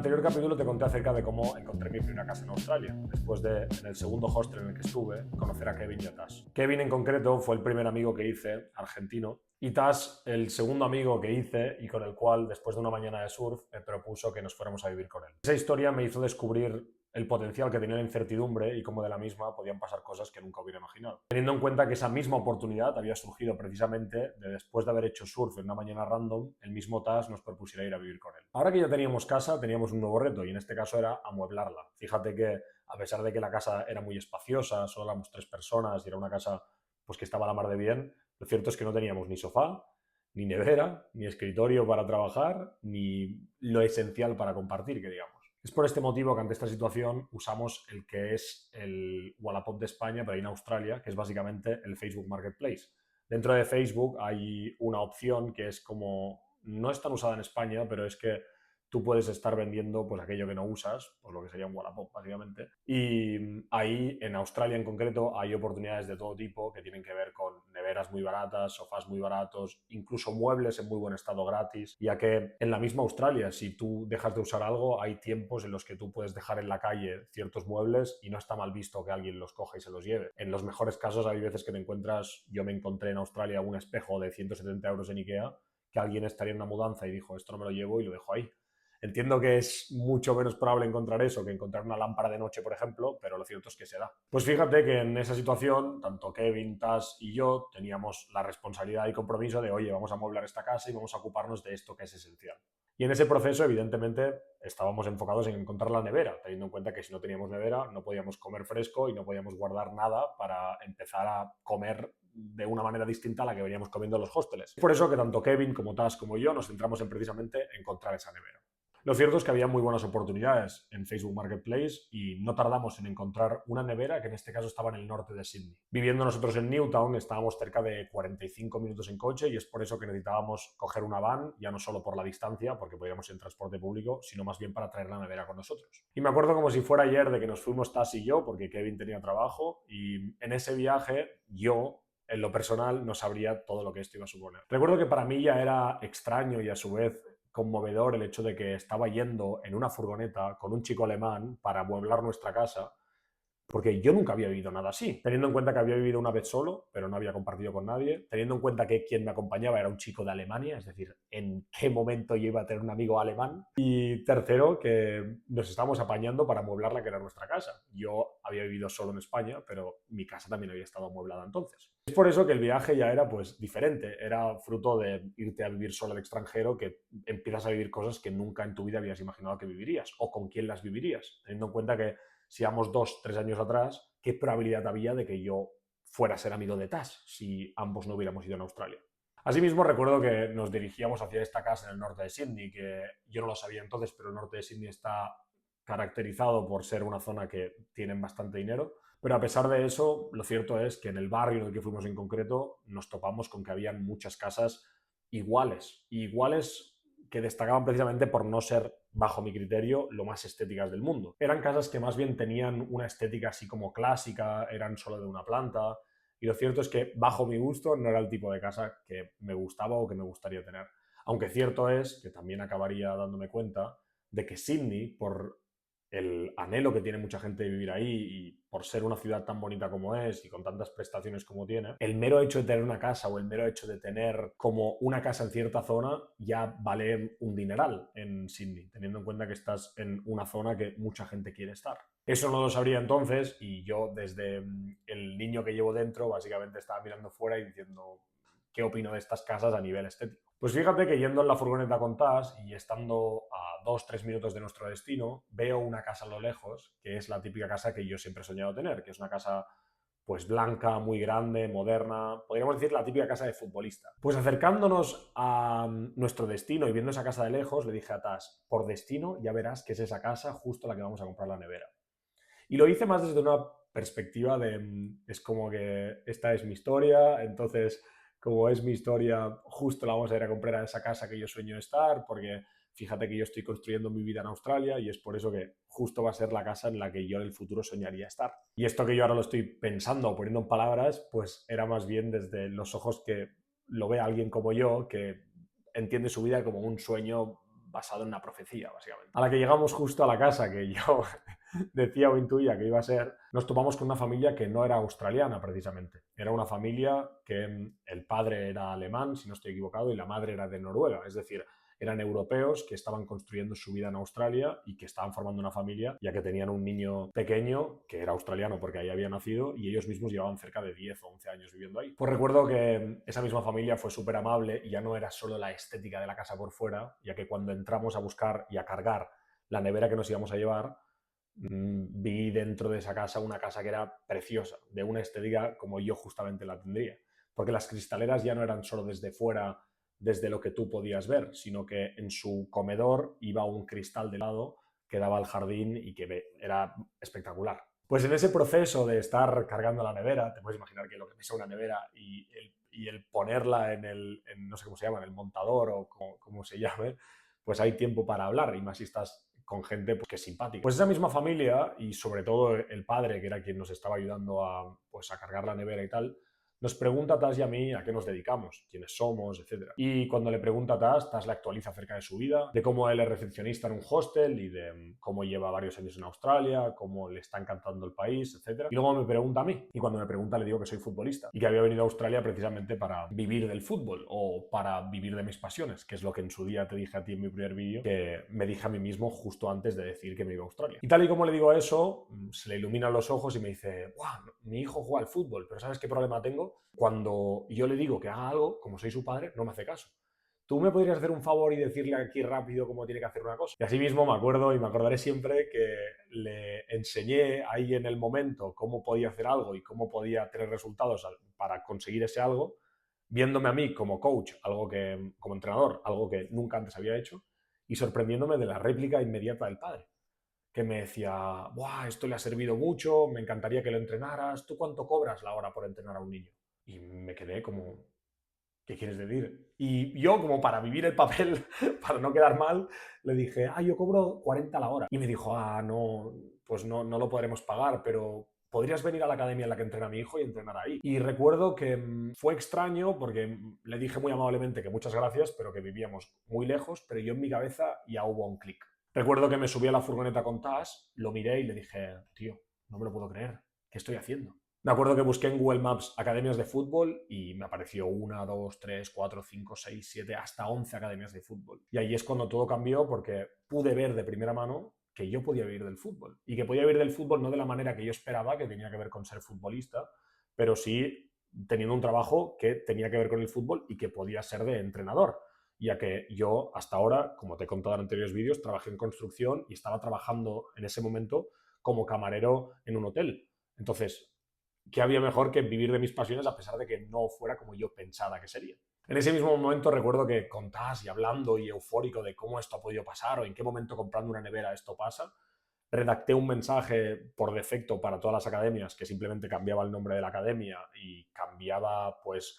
anterior capítulo te conté acerca de cómo encontré mi primera casa en Australia, después de, en el segundo hostel en el que estuve, conocer a Kevin y a Tash. Kevin en concreto fue el primer amigo que hice, argentino, y Tash el segundo amigo que hice y con el cual, después de una mañana de surf, me propuso que nos fuéramos a vivir con él. Esa historia me hizo descubrir el potencial que tenía la incertidumbre y cómo de la misma podían pasar cosas que nunca hubiera imaginado. Teniendo en cuenta que esa misma oportunidad había surgido precisamente de después de haber hecho surf en una mañana random, el mismo Tash nos propusiera ir a vivir con él. Ahora que ya teníamos casa, teníamos un nuevo reto y en este caso era amueblarla. Fíjate que a pesar de que la casa era muy espaciosa, solo éramos 3 personas y era una casa pues que estaba a la mar de bien, lo cierto es que no teníamos ni sofá, ni nevera, ni escritorio para trabajar, ni lo esencial para compartir, que digamos. Es por este motivo que ante esta situación usamos el que es el Wallapop de España, pero ahí en Australia, que es básicamente el Facebook Marketplace. Dentro de Facebook hay una opción que es como, no es tan usada en España, pero es que tú puedes estar vendiendo pues aquello que no usas, pues lo que sería un Wallapop básicamente. Y ahí en Australia en concreto hay oportunidades de todo tipo que tienen que ver con neveras muy baratas, sofás muy baratos, incluso muebles en muy buen estado gratis, ya que en la misma Australia si tú dejas de usar algo hay tiempos en los que tú puedes dejar en la calle ciertos muebles y no está mal visto que alguien los coja y se los lleve. En los mejores casos hay veces que te encuentras, yo me encontré en Australia un espejo de 170 euros en Ikea que alguien estaría en una mudanza y dijo esto no me lo llevo y lo dejo ahí. Entiendo que es mucho menos probable encontrar eso que encontrar una lámpara de noche, por ejemplo, pero lo cierto es que se da. Pues fíjate que en esa situación, tanto Kevin, Tash y yo teníamos la responsabilidad y compromiso de, oye, vamos a amueblar esta casa y vamos a ocuparnos de esto que es esencial. Y en ese proceso, evidentemente, estábamos enfocados en encontrar la nevera, teniendo en cuenta que si no teníamos nevera no podíamos comer fresco y no podíamos guardar nada para empezar a comer de una manera distinta a la que veníamos comiendo en los hosteles. Por eso que tanto Kevin como Tash como yo nos centramos en precisamente encontrar esa nevera. Lo cierto es que había muy buenas oportunidades en Facebook Marketplace y no tardamos en encontrar una nevera que en este caso estaba en el norte de Sydney. Viviendo nosotros en Newtown estábamos cerca de 45 minutos en coche y es por eso que necesitábamos coger una van, ya no solo por la distancia, porque podíamos ir en transporte público, sino más bien para traer la nevera con nosotros. Y me acuerdo como si fuera ayer de que nos fuimos Tash y yo, porque Kevin tenía trabajo, y en ese viaje yo en lo personal no sabría todo lo que esto iba a suponer. Recuerdo que para mí ya era extraño y a su vez conmovedor el hecho de que estaba yendo en una furgoneta con un chico alemán para amueblar nuestra casa, porque yo nunca había vivido nada así, teniendo en cuenta que había vivido una vez solo, pero no había compartido con nadie, teniendo en cuenta que quien me acompañaba era un chico de Alemania, es decir, en qué momento yo iba a tener un amigo alemán, y tercero, que nos estábamos apañando para amueblar la que era nuestra casa. Yo había vivido solo en España, pero mi casa también había estado amueblada entonces. Es por eso que el viaje ya era pues diferente, era fruto de irte a vivir solo al extranjero, que empiezas a vivir cosas que nunca en tu vida habías imaginado que vivirías, o con quién las vivirías, teniendo en cuenta que si vamos 2, 3 años atrás, ¿qué probabilidad había de que yo fuera a ser amigo de Tash si ambos no hubiéramos ido en Australia? Asimismo, recuerdo que nos dirigíamos hacia esta casa en el norte de Sydney, que yo no lo sabía entonces, pero el norte de Sydney está caracterizado por ser una zona que tienen bastante dinero. Pero a pesar de eso, lo cierto es que en el barrio en el que fuimos en concreto nos topamos con que había muchas casas iguales que destacaban precisamente por no ser, bajo mi criterio, lo más estéticas del mundo. Eran casas que más bien tenían una estética así como clásica, eran solo de una planta, y lo cierto es que, bajo mi gusto, no era el tipo de casa que me gustaba o que me gustaría tener. Aunque cierto es que también acabaría dándome cuenta de que Sydney, por el anhelo que tiene mucha gente de vivir ahí y por ser una ciudad tan bonita como es y con tantas prestaciones como tiene, el mero hecho de tener una casa o el mero hecho de tener como una casa en cierta zona ya vale un dineral en Sydney, teniendo en cuenta que estás en una zona que mucha gente quiere estar. Eso no lo sabría entonces y yo desde el niño que llevo dentro básicamente estaba mirando fuera y diciendo qué opino de estas casas a nivel estético. Pues fíjate que yendo en la furgoneta con Tash y estando a 2-3 minutos de nuestro destino, veo una casa a lo lejos, que es la típica casa que yo siempre he soñado tener, que es una casa pues blanca, muy grande, moderna, podríamos decir la típica casa de futbolista. Pues acercándonos a nuestro destino y viendo esa casa de lejos, le dije a Tash, por destino ya verás que es esa casa justo la que vamos a comprar la nevera. Y lo hice más desde una perspectiva de, es como que esta es mi historia, entonces como es mi historia, justo la vamos a ir a comprar a esa casa que yo sueño estar, porque fíjate que yo estoy construyendo mi vida en Australia y es por eso que justo va a ser la casa en la que yo en el futuro soñaría estar. Y esto que yo ahora lo estoy pensando o poniendo en palabras, pues era más bien desde los ojos que lo ve alguien como yo, que entiende su vida como un sueño basado en una profecía, básicamente. A la que llegamos justo a la casa que yo decía o intuía que iba a ser, nos topamos con una familia que no era australiana precisamente. Era una familia que el padre era alemán, si no estoy equivocado, y la madre era de Noruega. Es decir, eran europeos que estaban construyendo su vida en Australia y que estaban formando una familia, ya que tenían un niño pequeño que era australiano porque ahí había nacido y ellos mismos llevaban cerca de 10 o 11 años viviendo ahí. Pues recuerdo que esa misma familia fue súper amable y ya no era solo la estética de la casa por fuera, ya que cuando entramos a buscar y a cargar la nevera que nos íbamos a llevar, vi dentro de esa casa una casa que era preciosa, de una estética como yo justamente la tendría. Porque las cristaleras ya no eran solo desde fuera, desde lo que tú podías ver, sino que en su comedor iba un cristal de lado que daba al jardín y que era espectacular. Pues en ese proceso de estar cargando la nevera, te puedes imaginar que lo que pesa una nevera y el ponerla no sé cómo se llama, en el montador o como se llame, pues hay tiempo para hablar y más si estás con gente pues, que es simpática. Pues esa misma familia y sobre todo el padre, que era quien nos estaba ayudando a cargar la nevera y tal, nos pregunta a Tas y a mí a qué nos dedicamos, quiénes somos, etc. Y cuando le pregunta a Tas le actualiza acerca de su vida, de cómo él es recepcionista en un hostel y de cómo lleva varios años en Australia, cómo le está encantando el país, etc. Y luego me pregunta a mí, y cuando me pregunta le digo que soy futbolista y que había venido a Australia precisamente para vivir del fútbol o para vivir de mis pasiones, que es lo que en su día te dije a ti en mi primer vídeo, que me dije a mí mismo justo antes de decir que me iba a Australia. Y tal y como le digo eso, se le iluminan los ojos y me dice, ¡guau! Mi hijo juega al fútbol, pero ¿sabes qué problema tengo? Cuando yo le digo que haga algo, como soy su padre, no me hace caso. ¿Tú me podrías hacer un favor y decirle aquí rápido cómo tiene que hacer una cosa? Y así mismo me acuerdo y me acordaré siempre que le enseñé ahí en el momento cómo podía hacer algo y cómo podía tener resultados para conseguir ese algo, viéndome a mí como coach, como entrenador, algo que nunca antes había hecho, y sorprendiéndome de la réplica inmediata del padre, que me decía, ¡buah! Esto le ha servido mucho, me encantaría que lo entrenaras, ¿tú cuánto cobras la hora por entrenar a un niño? Y me quedé como, ¿qué quieres decir? Y yo, como para vivir el papel, para no quedar mal, le dije, yo cobro 40 la hora. Y me dijo, no, pues no lo podremos pagar, pero podrías venir a la academia en la que entrena mi hijo y entrenar ahí. Y recuerdo que fue extraño porque le dije muy amablemente que muchas gracias, pero que vivíamos muy lejos, pero yo en mi cabeza ya hubo un clic. Recuerdo que me subí a la furgoneta con Tas, lo miré y le dije, tío, no me lo puedo creer, ¿qué estoy haciendo? Me acuerdo que busqué en Google Maps academias de fútbol y me apareció 1, 2, 3, 4, 5, 6, 7, hasta 11 academias de fútbol. Y ahí es cuando todo cambió porque pude ver de primera mano que yo podía vivir del fútbol. Y que podía vivir del fútbol no de la manera que yo esperaba, que tenía que ver con ser futbolista, pero sí teniendo un trabajo que tenía que ver con el fútbol y que podía ser de entrenador. Ya que yo hasta ahora, como te he contado en anteriores vídeos, trabajé en construcción y estaba trabajando en ese momento como camarero en un hotel. Entonces, ¿qué había mejor que vivir de mis pasiones a pesar de que no fuera como yo pensaba que sería? En ese mismo momento recuerdo que contás y hablando y eufórico de cómo esto ha podido pasar o en qué momento comprando una nevera esto pasa, redacté un mensaje por defecto para todas las academias que simplemente cambiaba el nombre de la academia y cambiaba pues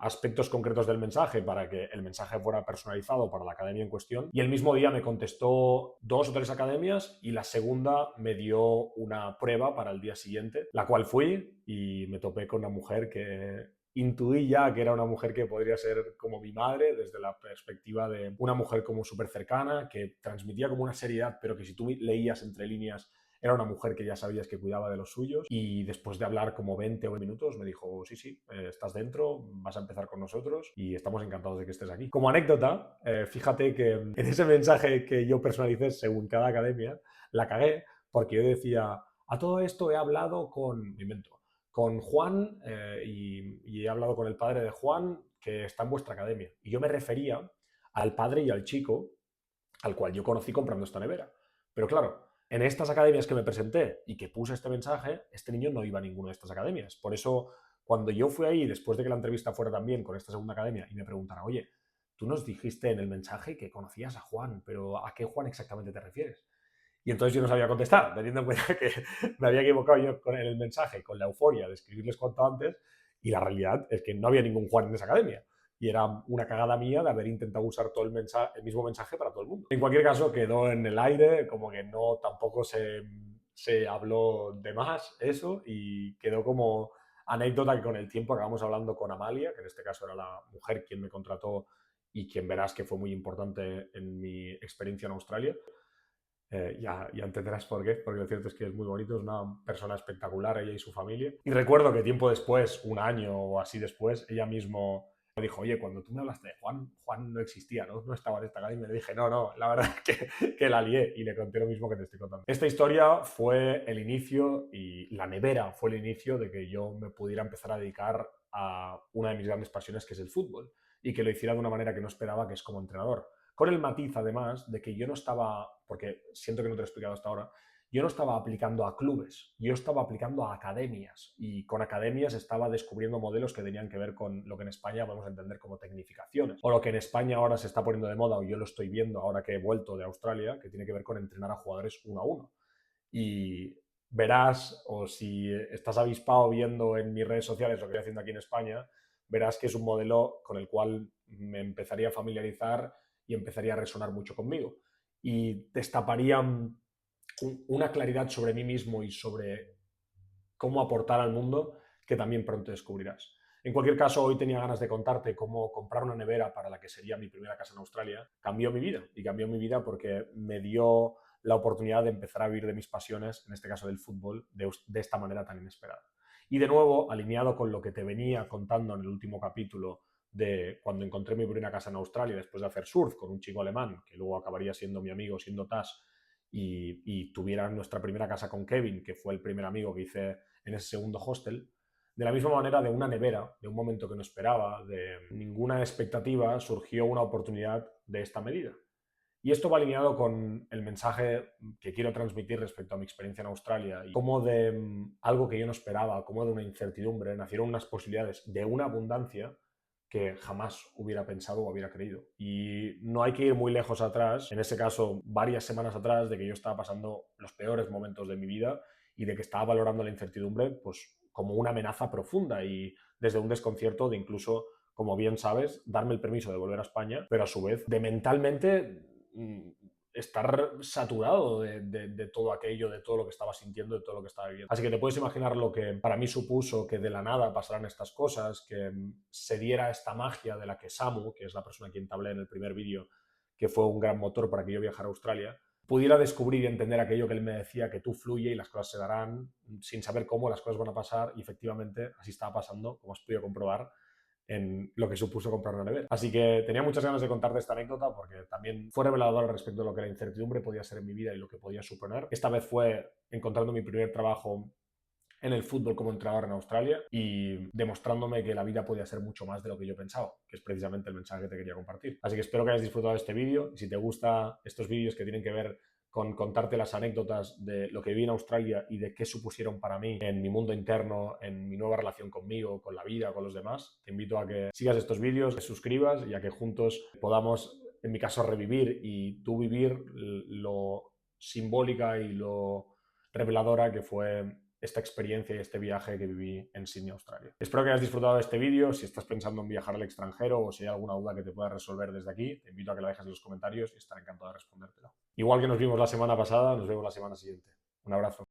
aspectos concretos del mensaje para que el mensaje fuera personalizado para la academia en cuestión. Y el mismo día me contestó 2 o 3 academias y la segunda me dio una prueba para el día siguiente, la cual fui y me topé con una mujer que intuí ya que era una mujer que podría ser como mi madre desde la perspectiva de una mujer como súper cercana, que transmitía como una seriedad, pero que si tú leías entre líneas era una mujer que ya sabías que cuidaba de los suyos y después de hablar como 20 o 20 minutos me dijo, sí, estás dentro, vas a empezar con nosotros y estamos encantados de que estés aquí. Como anécdota, fíjate que en ese mensaje que yo personalicé según cada academia, la cagué porque yo decía, a todo esto he hablado con, me invento, con Juan y he hablado con el padre de Juan que está en vuestra academia. Y yo me refería al padre y al chico al cual yo conocí comprando esta nevera. Pero claro, en estas academias que me presenté y que puse este mensaje, este niño no iba a ninguna de estas academias. Por eso, cuando yo fui ahí, después de que la entrevista fuera también con esta segunda academia, y me preguntaron, oye, tú nos dijiste en el mensaje que conocías a Juan, pero ¿a qué Juan exactamente te refieres? Y entonces yo no sabía contestar, teniendo en cuenta que me había equivocado yo con el mensaje, con la euforia de escribirles cuanto antes, y la realidad es que no había ningún Juan en esa academia. Y era una cagada mía de haber intentado usar todo el mismo mensaje para todo el mundo. En cualquier caso, quedó en el aire, como que no tampoco se habló de más eso, y quedó como anécdota que con el tiempo acabamos hablando con Amalia, que en este caso era la mujer quien me contrató y quien verás que fue muy importante en mi experiencia en Australia. Ya entenderás por qué, porque lo cierto es que es muy bonito, es una persona espectacular, ella y su familia. Y recuerdo que tiempo después, un año o así después, ella mismo me dijo, oye, cuando tú me hablaste de Juan, Juan no existía, ¿no? No estaba en esta academia. Y me dije, no, la verdad que la lié, y le conté lo mismo que te estoy contando. Esta historia fue el inicio, y la nevera fue el inicio de que yo me pudiera empezar a dedicar a una de mis grandes pasiones, que es el fútbol, y que lo hiciera de una manera que no esperaba, que es como entrenador. Con el matiz, además, de que yo no estaba, porque siento que no te lo he explicado hasta ahora, yo no estaba aplicando a clubes, yo estaba aplicando a academias, y con academias estaba descubriendo modelos que tenían que ver con lo que en España vamos a entender como tecnificaciones, o lo que en España ahora se está poniendo de moda, o yo lo estoy viendo ahora que he vuelto de Australia, que tiene que ver con entrenar a jugadores uno a uno. Y verás, o si estás avispado viendo en mis redes sociales lo que estoy haciendo aquí en España, verás que es un modelo con el cual me empezaría a familiarizar y empezaría a resonar mucho conmigo. Y destaparía una claridad sobre mí mismo y sobre cómo aportar al mundo que también pronto descubrirás. En cualquier caso, hoy tenía ganas de contarte cómo comprar una nevera para la que sería mi primera casa en Australia. Cambió mi vida, y cambió mi vida porque me dio la oportunidad de empezar a vivir de mis pasiones, en este caso del fútbol, de esta manera tan inesperada. Y de nuevo, alineado con lo que te venía contando en el último capítulo de cuando encontré mi primera casa en Australia después de hacer surf con un chico alemán, que luego acabaría siendo mi amigo, siendo Tas, y tuviera nuestra primera casa con Kevin, que fue el primer amigo que hice en ese segundo hostel. De la misma manera, de una nevera, de un momento que no esperaba, de ninguna expectativa, surgió una oportunidad de esta medida. Y esto va alineado con el mensaje que quiero transmitir respecto a mi experiencia en Australia, y cómo de algo que yo no esperaba, como de una incertidumbre, nacieron unas posibilidades de una abundancia que jamás hubiera pensado o hubiera creído. Y no hay que ir muy lejos atrás, en ese caso varias semanas atrás, de que yo estaba pasando los peores momentos de mi vida y de que estaba valorando la incertidumbre pues como una amenaza profunda, y desde un desconcierto de incluso, como bien sabes, darme el permiso de volver a España, pero a su vez de mentalmente estar saturado de todo aquello, de todo lo que estaba sintiendo, de todo lo que estaba viviendo. Así que te puedes imaginar lo que para mí supuso que de la nada pasaran estas cosas, que se diera esta magia de la que Samu, que es la persona a quien te hablé en el primer vídeo, que fue un gran motor para que yo viajara a Australia, pudiera descubrir y entender aquello que él me decía, que tú fluye y las cosas se darán, sin saber cómo las cosas van a pasar, y efectivamente así estaba pasando, como has podido comprobar en lo que supuso comprar una nevera. Así que tenía muchas ganas de contarte esta anécdota porque también fue revelador respecto a lo que la incertidumbre podía ser en mi vida y lo que podía suponer. Esta vez fue encontrando mi primer trabajo en el fútbol como entrenador en Australia y demostrándome que la vida podía ser mucho más de lo que yo pensaba, que es precisamente el mensaje que te quería compartir. Así que espero que hayas disfrutado de este vídeo, y si te gustan estos vídeos que tienen que ver con contarte las anécdotas de lo que viví en Australia y de qué supusieron para mí en mi mundo interno, en mi nueva relación conmigo, con la vida, con los demás, te invito a que sigas estos vídeos, te suscribas y a que juntos podamos, en mi caso, revivir y tú vivir lo simbólica y lo reveladora que fue esta experiencia y este viaje que viví en Sydney, Australia. Espero que hayas disfrutado de este vídeo. Si estás pensando en viajar al extranjero o si hay alguna duda que te pueda resolver desde aquí, te invito a que la dejes en los comentarios y estaré encantado de respondértela. Igual que nos vimos la semana pasada, nos vemos la semana siguiente. Un abrazo.